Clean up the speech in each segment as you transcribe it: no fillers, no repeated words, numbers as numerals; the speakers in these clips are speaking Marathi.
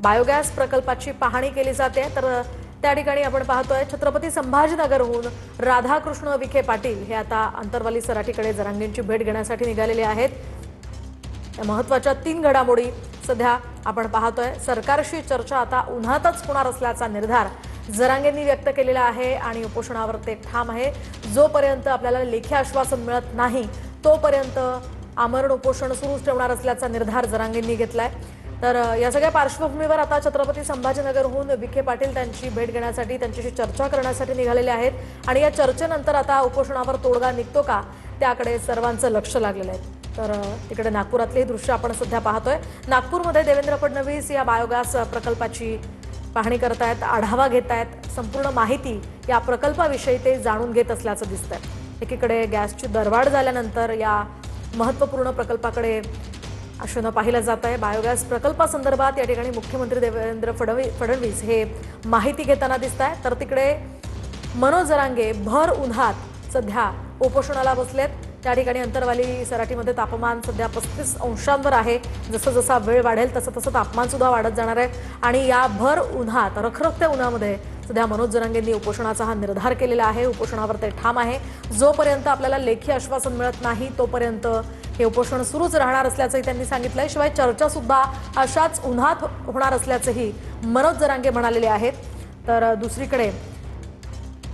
बायोगॅस प्रकल्पाची पाहणी केली जाते। तर त्या ठिकाणी आपण पाहतोय छत्रपती संभाजीनगरहून राधाकृष्ण विखे पाटील हे आता अंतरवाली सराटीकडे जरांगेंची भेट घेण्यासाठी निघालेले आहेत। या महत्त्वाच्या 3 घडामोडी सध्या आपण पाहतोय। सरकारशी चर्चा आता उन्हातच होणार असल्याचा निर्धार जरांगेंनी व्यक्त केलेला आहे आणि उपोषणावर ते ठाम आहे। जोपर्यंत आपल्याला लेखी आश्वासन मिळत नाही तोपर्यंत आमरण उपोषण सुरूच ठेवणार असल्याचा निर्धार जरांगेंनी घेतलाय। तर या सगळ्या पार्श्वभूमीवर आता छत्रपती संभाजीनगरहून विखे पाटील त्यांची भेट घेण्यासाठी त्यांच्याशी चर्चा करण्यासाठी निघालेले आहेत आणि या चर्चेनंतर आता उपोषणावर तोडगा निघतो का त्याकडे सर्वांचं लक्ष लागलेलं आहे। तर तिकडे नागपुरातली दृश्य आपण सध्या पाहतोय। नागपूरमध्ये देवेंद्र फडणवीस या बायोगॅस प्रकल्पाची पाहणी करतायत, आढावा घेतायत, संपूर्ण माहिती या प्रकल्पाविषयी ते जाणून घेत असल्याचं दिसतंय। एकीकडे गॅसची दरवाढ झाल्यानंतर या महत्त्वपूर्ण प्रकल्पाकडे आशेनं पाहिलं जात आहे। बायोगॅस प्रकल्पासंदर्भात या ठिकाणी मुख्यमंत्री देवेंद्र फडणवीस हे माहिती घेताना दिसत आहे। तर तिकडे मनोज जरांगे भर उन्हात सध्या उपोषणाला बसलेत। त्या ठिकाणी अंतरवाली सराटीमध्ये तापमान सध्या 35 अंशांवर आहे। जसं जसा वेळ वाढेल तसं तसं तापमान सुद्धा वाढत जाणार आहे आणि या भर उन्हात रखरखत्या उन्हामध्ये सध्या मनोज जरांगेंनी उपोषणाचा हा निर्धार केलेला आहे। उपोषणावर ते ठाम आहे। जोपर्यंत आपल्याला लेखी आश्वासन मिळत नाही तोपर्यंत हे उपोषण सुरूच राहणार असल्याचंही त्यांनी सांगितलंय। शिवाय चर्चा सुद्धा अशाच उन्हात होणार असल्याचंही मनोज जरांगे म्हणालेले आहेत। तर दुसरीकडे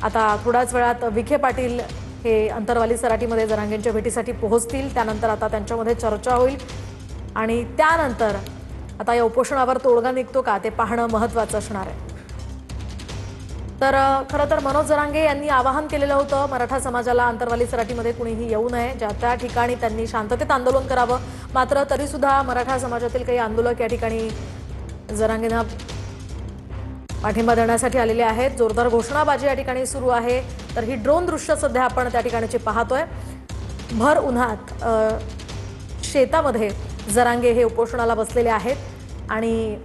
आता थोड्याच वेळात विखे पाटील हे अंतरवाली सराटीमध्ये जरांगेंच्या भेटीसाठी पोहोचतील। त्यानंतर आता त्यांच्यामध्ये चर्चा होईल आणि त्यानंतर आता या उपोषणावर तोडगा निघतो का ते पाहणं महत्त्वाचं असणार आहे। तर खरं तर मनोज जरांगे यांनी आवाहन केलेलं होतं मराठा समाजाला अंतरवाली सराटीमध्ये कुणीही येऊ नये, ज्या त्या ठिकाणी त्यांनी शांततेत आंदोलन करावं। मात्र तरीसुद्धा मराठा समाजातील काही आंदोलक या ठिकाणी जरांगेंना पाठिंबा देण्यासाठी आलेले आहेत। जोरदार घोषणाबाजी या ठिकाणी सुरू आहे। तर ही ड्रोन दृश्य सध्या आपण त्या ठिकाणची पाहतोय। भर उन्हात शेतामध्ये जरांगे हे उपोषणाला बसलेले आहेत आणि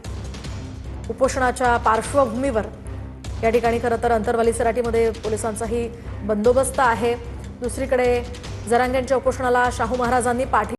उपोषणाच्या पार्श्वभूमीवर या ठिकाणी खरं तर अंतरवाली सराटीमध्ये पोलिसांचाही बंदोबस्त आहे। दुसरीकडे जरांगेंच्या उपोषणाला शाहू महाराजांनी